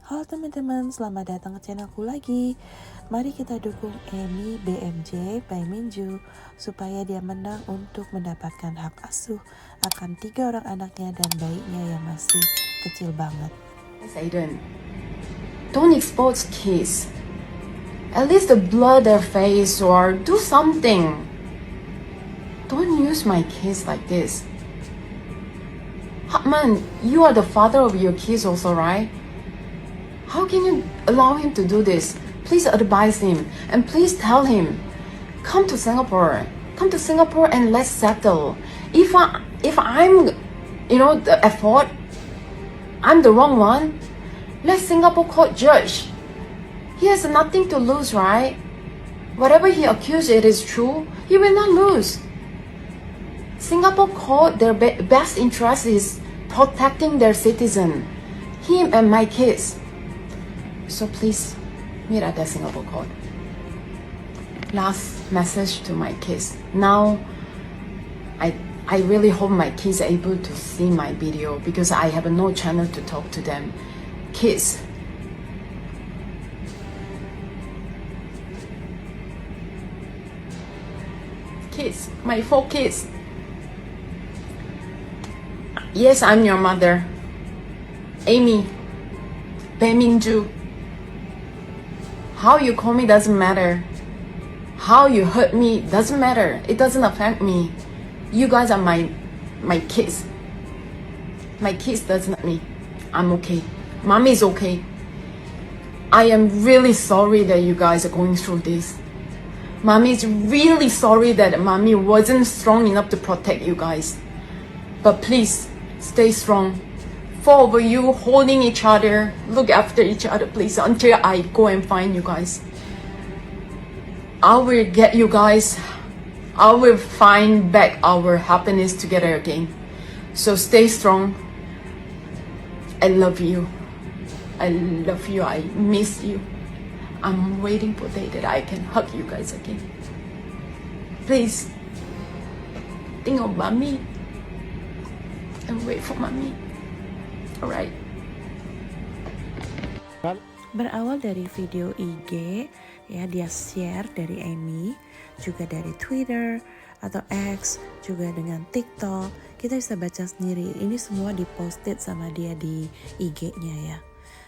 Halo teman-teman, selamat datang ke channelku lagi. Mari kita dukung Amy BMJ by Minju supaya dia menang untuk mendapatkan hak asuh akan 3 orang anaknya dan bayinya yang masih kecil banget. Aiden, don't expose kids. At least blur their face or do something. Don't use my kids like this. Man, you are the father of your kids also, right? How can you allow him to do this? Please advise him and please tell him, come to Singapore. Come to Singapore and let's settle. If I'm, at fault, I'm the wrong one. Let Singapore court judge. He has nothing to lose, right? Whatever he accused it is true, he will not lose. Singapore court, their best interest is protecting their citizen, him and my kids. So please, meet at the Singapore court. Last message to my kids. Now, I really hope my kids are able to see my video because I have no channel to talk to them. Kids, my 4 kids. Yes, I'm your mother, Amy Minju. How you call me doesn't matter. How you hurt me doesn't matter. It doesn't affect me. You guys are my kids. My kids doesn't me. I'm okay. Mommy is okay. I am really sorry that you guys are going through this. Mommy is really sorry that mommy wasn't strong enough to protect you guys. But please, stay strong. 4 of you holding each other, look after each other, please, until I go and find you guys. I will get you guys. I will find back our happiness together again. So stay strong. I love you. I love you. I miss you. I'm waiting for the day that I can hug you guys again. Please, think of mommy and wait for mommy. Alright. Berawal dari video IG, ya dia share dari Amy, juga dari Twitter atau X, juga dengan TikTok. Kita bisa baca sendiri. Ini semua diposted sama dia di IG-nya ya.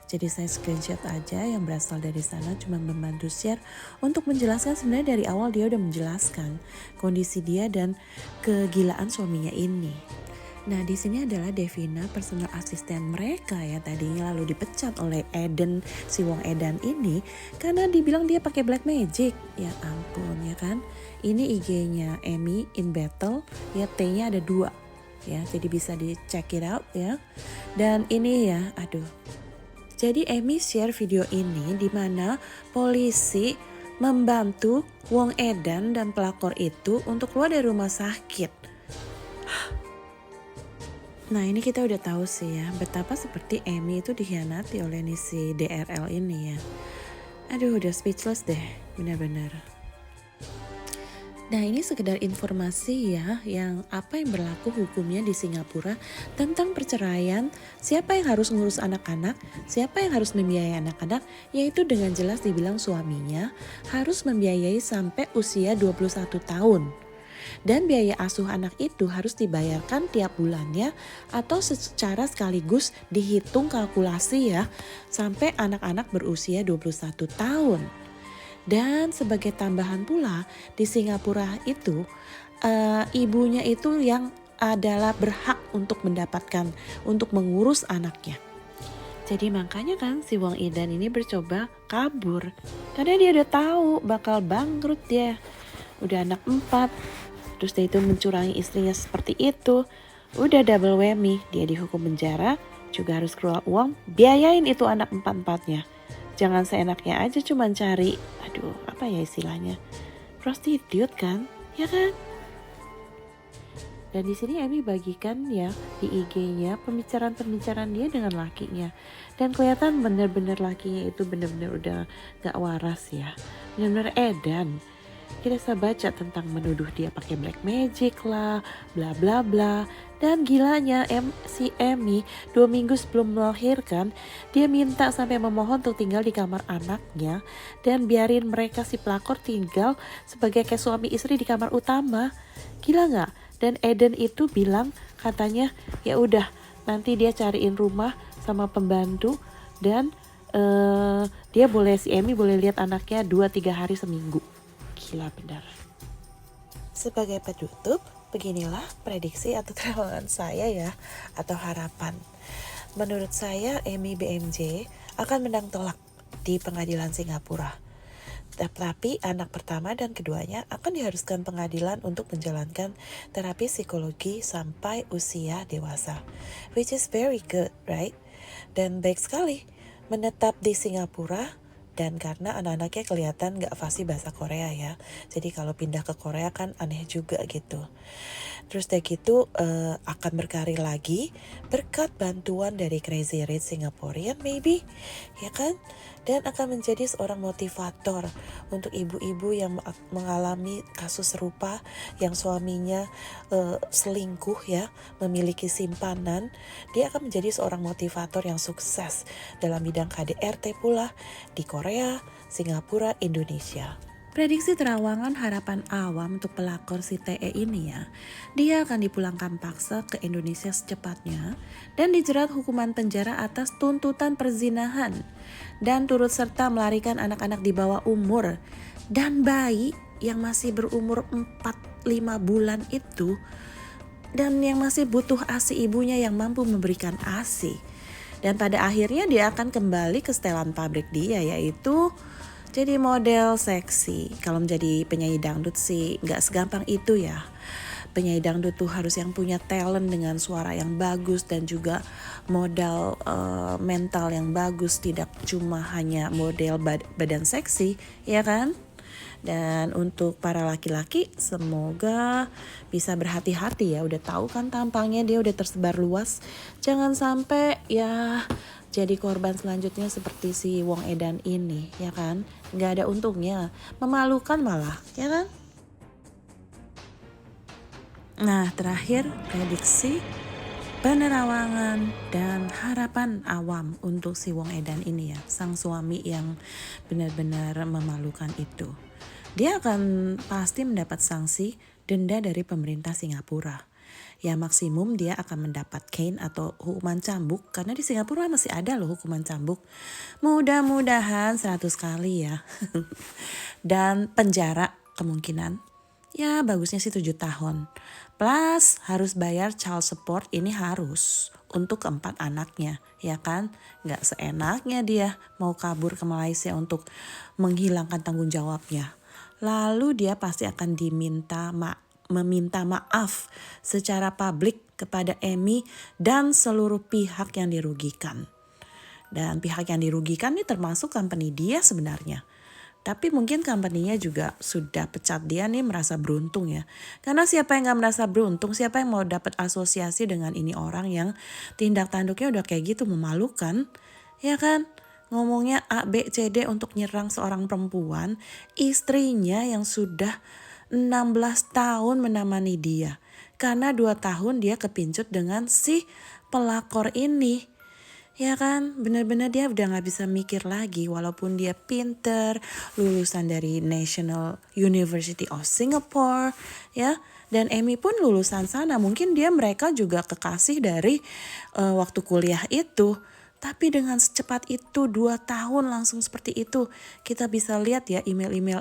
Jadi saya screenshot aja yang berasal dari sana, cuma membantu share untuk menjelaskan sebenarnya dari awal dia udah menjelaskan kondisi dia dan kegilaan suaminya ini. Nah di sini adalah Devina, personal asisten mereka ya, tadinya lalu dipecat oleh Eden, si Wong Edan ini karena dibilang dia pakai black magic. Ya ampun ya kan. Ini IG-nya Amy in Battle ya, T-nya ada 2 ya, jadi bisa di check it out ya. Dan ini ya, aduh. Jadi Amy share video ini di mana polisi membantu Wong Edan dan pelakor itu untuk keluar dari rumah sakit. Nah ini kita udah tahu sih ya betapa seperti Amy itu dikhianati oleh si DRL ini ya. Aduh udah speechless deh benar-benar. Nah ini sekedar informasi ya yang apa yang berlaku hukumnya di Singapura tentang perceraian, siapa yang harus ngurus anak-anak, siapa yang harus membiayai anak-anak, yaitu dengan jelas dibilang suaminya harus membiayai sampai usia 21 tahun. Dan biaya asuh anak itu harus dibayarkan tiap bulannya atau secara sekaligus dihitung kalkulasi ya sampai anak-anak berusia 21 tahun. Dan sebagai tambahan pula di Singapura itu ibunya itu yang adalah berhak untuk mendapatkan, untuk mengurus anaknya. Jadi makanya kan si Wong Edan ini bercoba kabur karena dia udah tahu bakal bangkrut dia. Udah anak 4. Terus dia itu mencurangi istrinya seperti itu. Udah double whammy, dia dihukum penjara, juga harus keluar uang, biayain itu anak 4-4-nya. Jangan seenaknya aja cuman cari, aduh apa ya istilahnya, prostitute kan, ya kan? Dan di sini Amy bagikan ya di IG-nya pembicaraan dia dengan lakinya. Dan kelihatan bener-bener lakinya itu bener-bener udah gak waras ya. Bener-bener edan. Kita bisa baca tentang menuduh dia pakai black magic lah, bla bla bla. Dan gilanya si Amy 2 minggu sebelum melahirkan, dia minta sampai memohon untuk tinggal di kamar anaknya dan biarin mereka si pelakor tinggal sebagai kayak suami istri di kamar utama. Gila nggak? Dan Eden itu bilang katanya ya udah nanti dia cariin rumah sama pembantu dan si Amy boleh lihat anaknya 2-3 hari seminggu. Gila benar. Sebagai penutup, beginilah prediksi atau terawangan saya ya, atau harapan. Menurut saya Amy BMJ akan menang telak di pengadilan Singapura. Tetapi anak pertama dan keduanya akan diharuskan pengadilan untuk menjalankan terapi psikologi sampai usia dewasa. Which is very good, right? Dan baik sekali menetap di Singapura. Dan karena anak-anaknya kelihatan gak fasih bahasa Korea ya. Jadi kalau pindah ke Korea kan aneh juga gitu. Terus dari gitu akan berkarir lagi berkat bantuan dari Crazy Rich Singaporean maybe. Ya kan? Dan akan menjadi seorang motivator untuk ibu-ibu yang mengalami kasus serupa. Yang suaminya selingkuh ya. Memiliki simpanan. Dia akan menjadi seorang motivator yang sukses dalam bidang KDRT pula di Korea, Singapura, Indonesia. Prediksi terawangan harapan awam untuk pelakor si TE ini ya, dia akan dipulangkan paksa ke Indonesia secepatnya dan dijerat hukuman penjara atas tuntutan perzinahan dan turut serta melarikan anak-anak di bawah umur dan bayi yang masih berumur 4-5 bulan itu dan yang masih butuh ASI ibunya yang mampu memberikan ASI. Dan pada akhirnya dia akan kembali ke setelan pabrik dia, yaitu jadi model seksi. Kalau menjadi penyanyi dangdut sih gak segampang itu ya. Penyanyi dangdut tuh harus yang punya talent dengan suara yang bagus dan juga modal mental yang bagus. Tidak cuma hanya model badan seksi, ya kan? Dan untuk para laki-laki semoga bisa berhati-hati ya. Udah tahu kan tampangnya dia udah tersebar luas. Jangan sampai ya jadi korban selanjutnya seperti si Wong Edan ini, ya kan? Gak ada untungnya, memalukan malah, ya kan? Nah terakhir prediksi penerawangan dan harapan awam untuk si Wong Edan ini ya, sang suami yang benar-benar memalukan itu. Dia akan pasti mendapat sanksi denda dari pemerintah Singapura. Ya maksimum dia akan mendapat cane atau hukuman cambuk karena di Singapura masih ada loh hukuman cambuk. Mudah-mudahan 100 kali ya. Dan penjara kemungkinan. Ya bagusnya sih 7 tahun. Plus harus bayar child support ini harus untuk keempat anaknya. Ya kan? Gak seenaknya dia mau kabur ke Malaysia untuk menghilangkan tanggung jawabnya. Lalu dia pasti akan meminta maaf secara publik kepada Amy dan seluruh pihak yang dirugikan. Dan pihak yang dirugikan ini termasuk company dia sebenarnya. Tapi mungkin company-nya juga sudah pecat dia nih merasa beruntung ya. Karena siapa yang gak merasa beruntung, siapa yang mau dapat asosiasi dengan ini orang yang tindak tanduknya udah kayak gitu memalukan. Ya kan? Ngomongnya A, B, C, D untuk nyerang seorang perempuan, istrinya yang sudah 16 tahun menemani dia. Karena 2 tahun dia kepincut dengan si pelakor ini. Ya kan, benar-benar dia udah gak bisa mikir lagi walaupun dia pinter, lulusan dari National University of Singapore, ya. Dan Amy pun lulusan sana, mungkin mereka juga kekasih dari waktu kuliah itu. Tapi dengan secepat itu 2 tahun langsung seperti itu. Kita bisa lihat ya email-email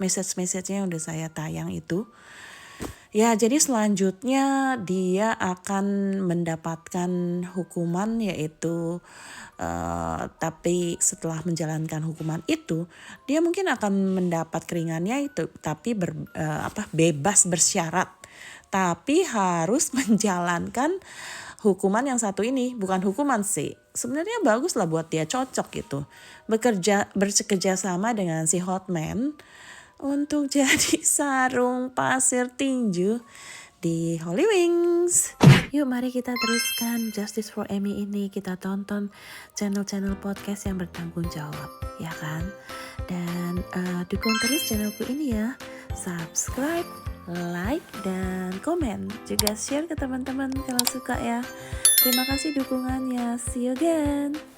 message-message-nya yang udah saya tayang itu. Ya jadi selanjutnya dia akan mendapatkan hukuman yaitu tapi setelah menjalankan hukuman itu dia mungkin akan mendapat keringannya itu tapi bebas bersyarat. Tapi harus menjalankan hukuman yang satu ini, bukan hukuman sih. Sebenarnya bagus lah buat dia, cocok gitu. Bekerja sama dengan si Hotman untuk jadi sarung pasir tinju di Holy Wings. Yuk mari kita teruskan Justice for Amy ini. Kita tonton channel-channel podcast yang bertanggung jawab, ya kan? Dan dukung terus channelku ini ya. Subscribe, like dan komen. Juga share ke teman-teman kalau suka ya. Terima kasih dukungannya. See you again.